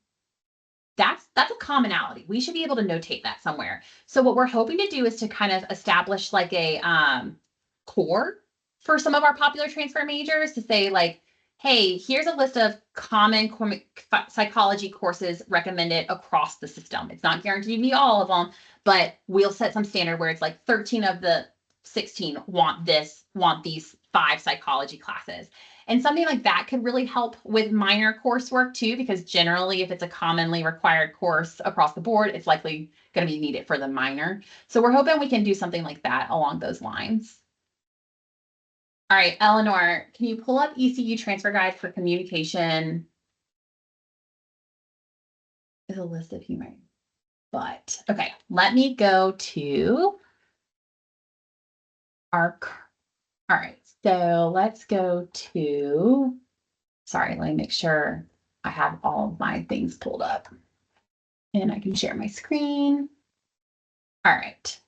that's a commonality. We should be able to notate that somewhere. So what we're hoping to do is to kind of establish a core for some of our popular transfer majors to say hey, here's a list of common psychology courses recommended across the system. It's not guaranteed to be all of them, but we'll set some standard where it's 13 of the 16 want these 5 psychology classes. And something like that could really help with minor coursework too, because generally if it's a commonly required course across the board, it's likely going to be needed for the minor. So we're hoping we can do something like that along those lines. All right, Eleanor, can you pull up ECU transfer guide for communication? There's a list of human, but okay, let me go to our, all right, so let's go to, sorry, let me make sure I have all of my things pulled up and I can share my screen. All right,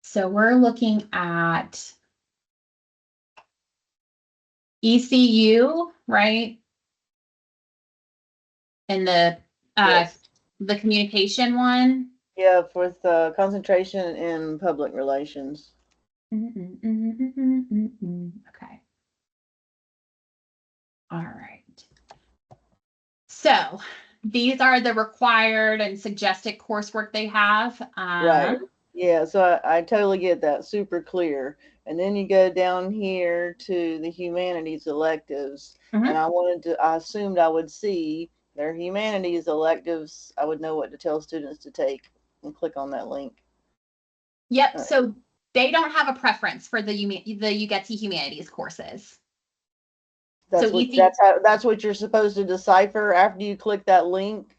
so we're looking at ECU, right? And the Yes. the communication one. Yeah, with concentration in public relations. Okay. All right. So these are the required and suggested coursework they have. Right. Yeah, so I totally get that. Super clear. And then you go down here to the humanities electives. Mhm. And I assumed I would see their humanities electives. I would know what to tell students to take and click on that link. Yep. So they don't have a preference for the UGETC humanities courses. That's what you're supposed to decipher after you click that link.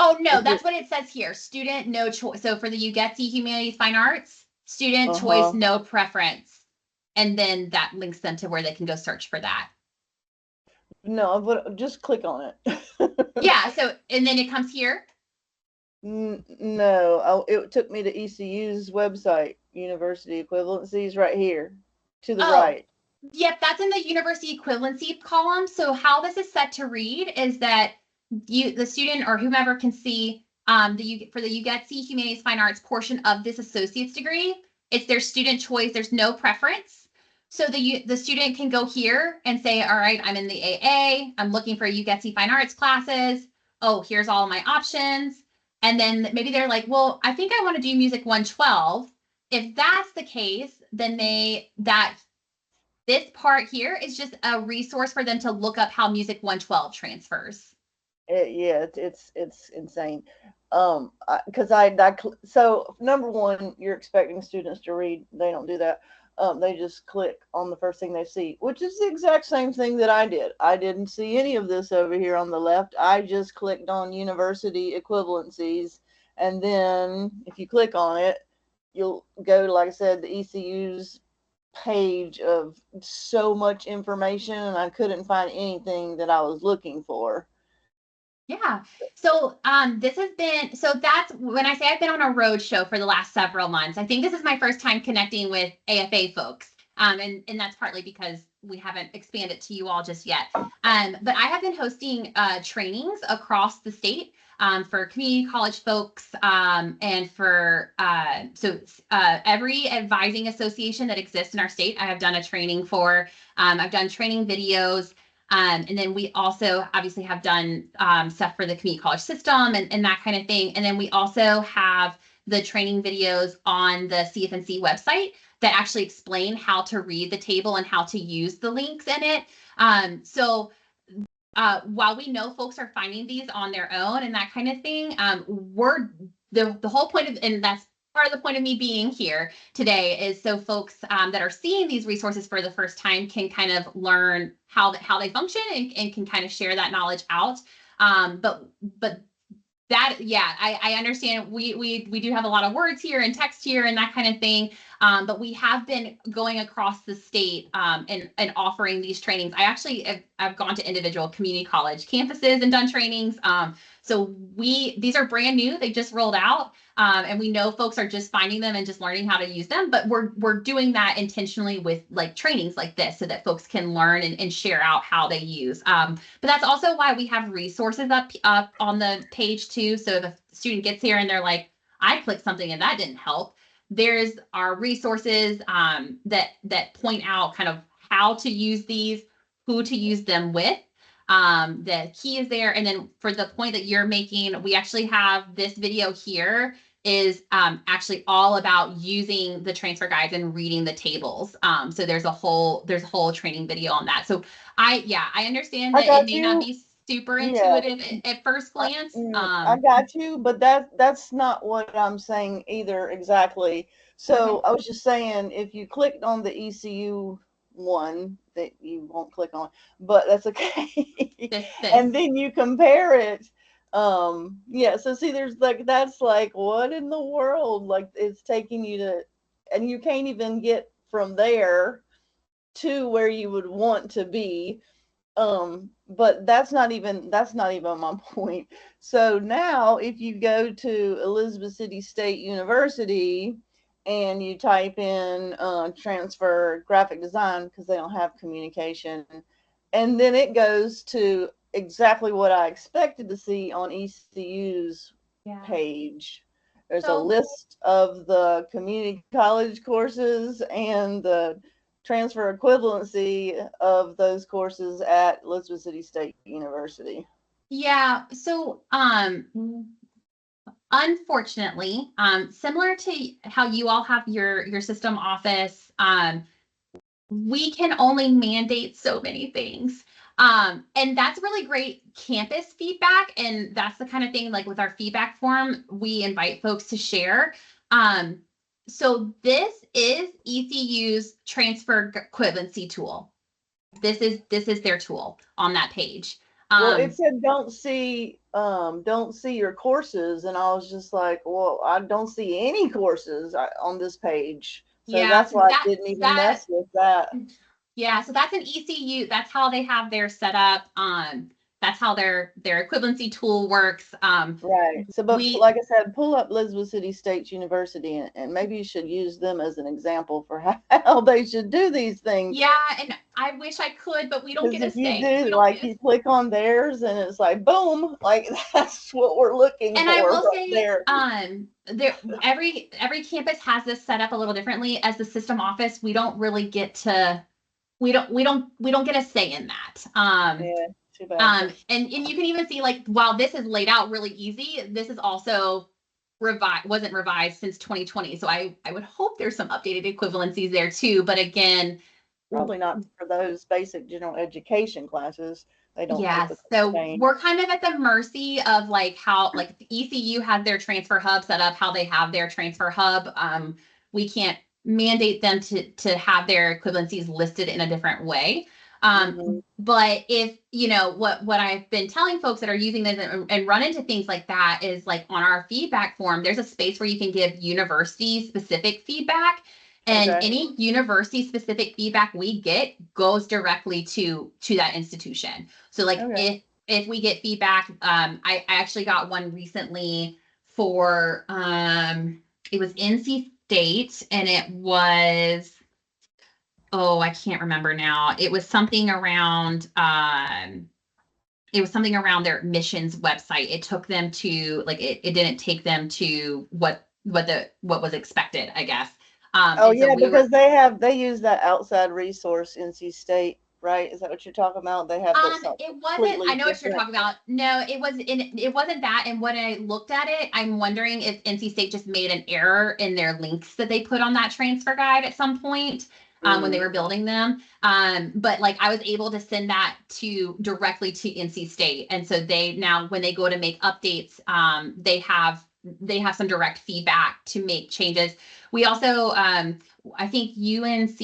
Oh no, that's what it says here. Student no choice. So for the UGETC humanities fine arts, student choice no preference. And then that links them to where they can go search for that. No, but just click on it. Yeah, so and then it comes here. No, it took me to ECU's website, University Equivalencies, right here to the right. Yep, that's in the university equivalency column. So how this is set to read is that the student or whomever can see for the UGETC humanities fine arts portion of this associate's degree, it's their student choice. There's no preference. So the student can go here and say, all right, I'm in the AA. I'm looking for UGETC fine arts classes. Oh, here's all my options. And then maybe they're like, well, I think I want to do music 112. If that's the case, then this part here is just a resource for them to look up how music 112 transfers. Yeah, it's insane. Because so number one, you're expecting students to read. They don't do that. They just click on the first thing they see, which is the exact same thing that I did. I didn't see any of this over here on the left. I just clicked on university equivalencies, and then if you click on it, you'll go to, like I said, the ECU's page of so much information, and I couldn't find anything that I was looking for. Yeah. So this has been, so that's when I say I've been on a road show for the last several months. I think this is my first time connecting with AFA folks. And that's partly because we haven't expanded to you all just yet. But I have been hosting trainings across the state for community college folks and for every advising association that exists in our state. I have done a training for. I've done training videos. And then we also obviously have done stuff for the community college system and that kind of thing. And then we also have the training videos on the CFNC website that actually explain how to read the table and how to use the links in it. So while we know folks are finding these on their own and that kind of thing, we're the whole point of, and that's part of the point of me being here today, is so folks that are seeing these resources for the first time can kind of learn how they function and can kind of share that knowledge out. But that, yeah, I understand we do have a lot of words here and text here and that kind of thing. But we have been going across the state and offering these trainings. I actually I've gone to individual community college campuses and done trainings. So these are brand new. They just rolled out. And we know folks are just finding them and just learning how to use them, but we're doing that intentionally with like trainings like this so that folks can learn and share out how they use. But that's also why we have resources up on the page too. So if a student gets here and they're like, I clicked something and that didn't help, there's our resources that point out kind of how to use these, who to use them with. The key is there. And then for the point that you're making, we actually have this video here is actually all about using the transfer guides and reading the tables. So there's a whole training video on that. So I understand that it may not be super intuitive at first glance. I got you, but that's not what I'm saying either exactly. So I was just saying, if you clicked on the ECU one that you won't click on, but that's okay. And then you compare it. Yeah, so see, there's like, that's like, what in the world? Like, it's taking you to, and you can't even get from there to where you would want to be. But that's not even my point. So now if you go to Elizabeth City State University and you type in transfer graphic design, because they don't have communication, and then it goes to exactly what I expected to see on ECU's page. There's a list of the community college courses and the transfer equivalency of those courses at Elizabeth City State University. Yeah. So, unfortunately, similar to how you all have your system office, we can only mandate so many things. And that's really great campus feedback. And that's the kind of thing, like with our feedback form, we invite folks to share. So this is ECU's transfer equivalency tool. This is their tool on that page. Well, it said don't see your courses, and I was just like, well, I don't see any courses on this page. So Yeah, that's why I didn't even mess with that. Yeah, so that's an ECU. That's how they have their setup. That's how their equivalency tool works. Right. So, but like I said, pull up Elizabeth City State University, and maybe you should use them as an example for how they should do these things. Yeah, and I wish I could, but we don't get a say. If you do, like you click on theirs, and it's like boom, like that's what we're looking for. And I will say, every campus has this set up a little differently. As the system office, we don't really get to. We don't get a say in that. Yeah, too bad. And you can even see, like, while this is laid out really easy, this is also wasn't revised since 2020. So I would hope there's some updated equivalencies there too. But again, probably not for those basic general education classes. They don't. Yes. So we're kind of at the mercy of like how like the ECU has their transfer hub set up, how they have their transfer hub. We can't mandate them to have their equivalencies listed in a different way. But if, you know, what I've been telling folks that are using this and run into things like that is like on our feedback form, there's a space where you can give university specific feedback. And any university specific feedback we get goes directly to that institution. So like if we get feedback, I actually got one recently for it was NC State, and it was, oh, I can't remember now. It was something around their admissions website. It took them to like it didn't take them to what was expected, I guess. Because they use that outside resource, NC State, right? Is that what you're talking about? They have it wasn't. I know what you're talking about. No, it wasn't that. And when I looked at it, I'm wondering if NC State just made an error in their links that they put on that transfer guide at some point when they were building them. But like I was able to send that directly to NC State, and so they now when they go to make updates, they have some direct feedback to make changes. We also, I think UNC,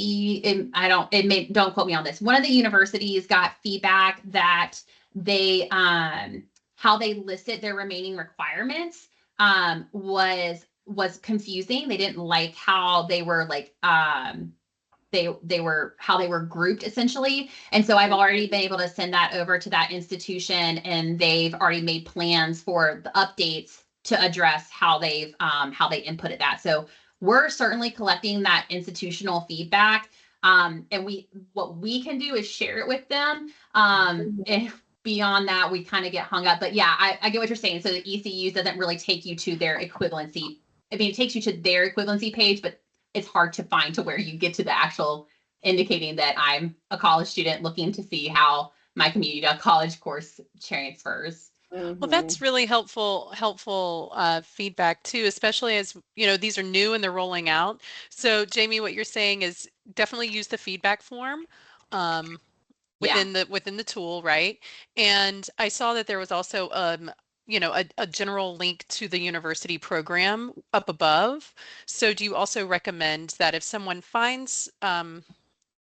don't quote me on this. One of the universities got feedback that they, how they listed their remaining requirements was confusing. They didn't like how they were like, how they were grouped essentially. And so I've already been able to send that over to that institution, and they've already made plans for the updates to address how they inputted that. So we're certainly collecting that institutional feedback. And what we can do is share it with them. And beyond that, we kind of get hung up. But yeah, I get what you're saying. So the ECU doesn't really take you to their equivalency. I mean, it takes you to their equivalency page, but it's hard to find to where you get to the actual indicating that I'm a college student looking to see how my community college course transfers. Well, that's really helpful feedback too, especially as, you know, these are new and they're rolling out. So Jami, what you're saying is definitely use the feedback form within the tool, right? And I saw that there was also you know, a general link to the university program up above. So do you also recommend that if someone finds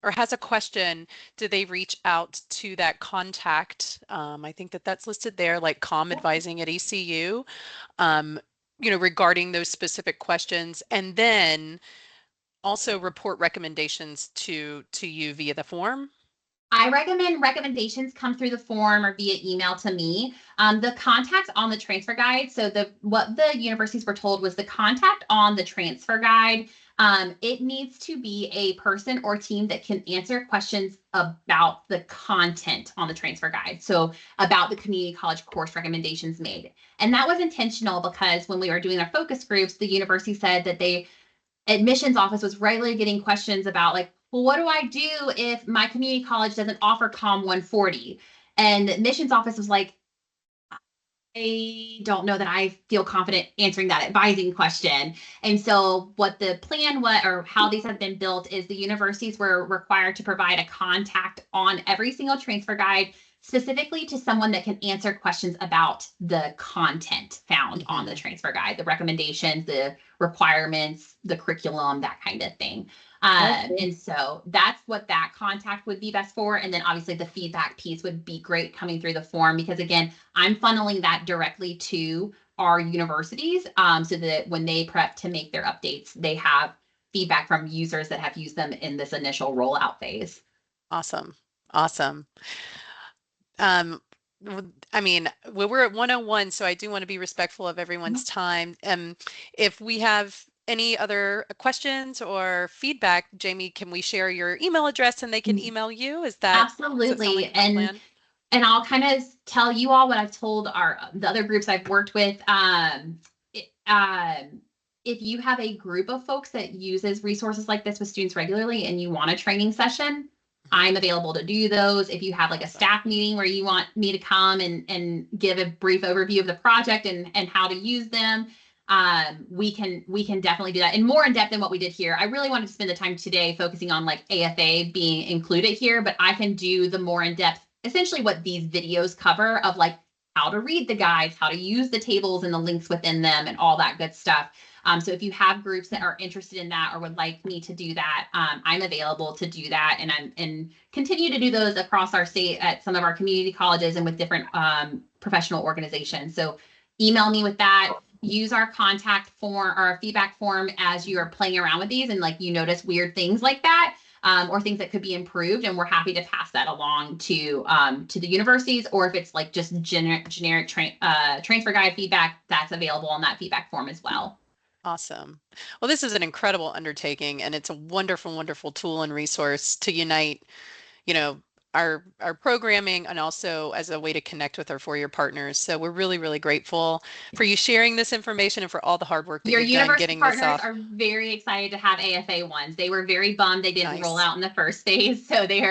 or has a question, do they reach out to that contact? I think that's listed there, like advising at ECU, you know, regarding those specific questions, and then also report recommendations to you via the form. I recommend recommendations come through the form or via email to me. The contact on the transfer guide. So what the universities were told was the contact on the transfer guide. It needs to be a person or team that can answer questions about the content on the transfer guide. So about the community college course recommendations made. And that was intentional because when we were doing our focus groups, the university said that admissions office was regularly getting questions about like, well, what do I do if my community college doesn't offer COM 140? And the admissions office was like, don't know that I feel confident answering that advising question. And so what the plan was, or how these have been built, is the universities were required to provide a contact on every single transfer guide, specifically to someone that can answer questions about the content found on the transfer guide, the recommendations, the requirements, the curriculum, that kind of thing. And so that's what that contact would be best for. And then obviously the feedback piece would be great coming through the form, because again, I'm funneling that directly to our universities, so that when they prep to make their updates, they have feedback from users that have used them in this initial rollout phase. Awesome. Awesome. I mean, we're at 101, so I do want to be respectful of everyone's time. If we have any other questions or feedback, Jami, can we share your email address and they can email you? Is that absolutely? Like plan? And I'll kind of tell you all what I've told the other groups I've worked with. If you have a group of folks that uses resources like this with students regularly and you want a training session, I'm available to do those. If you have like a staff meeting where you want me to come and give a brief overview of the project and how to use them, we can definitely do that, and more in depth than what we did here. I really wanted to spend the time today focusing on like AFA being included here, but I can do the more in depth, essentially what these videos cover, of like how to read the guides, how to use the tables and the links within them, and all that good stuff. So if you have groups that are interested in that or would like me to do that, I'm available to do that, and continue to do those across our state at some of our community colleges and with different professional organizations. So email me with that. Use our contact form or our feedback form as you are playing around with these, and like you notice weird things like that, or things that could be improved, and we're happy to pass that along to the universities. Or if it's like just generic transfer guide feedback, that's available on that feedback form as well. Awesome. Well, this is an incredible undertaking, and it's a wonderful, wonderful tool and resource to unite, you know, our programming, and also as a way to connect with our four-year partners. So we're really, really grateful for you sharing this information and for all the hard work that Your you've done university getting this partners off. are very excited to have AFA ones. They were very bummed they didn't roll Nice. out in the first phase, so they are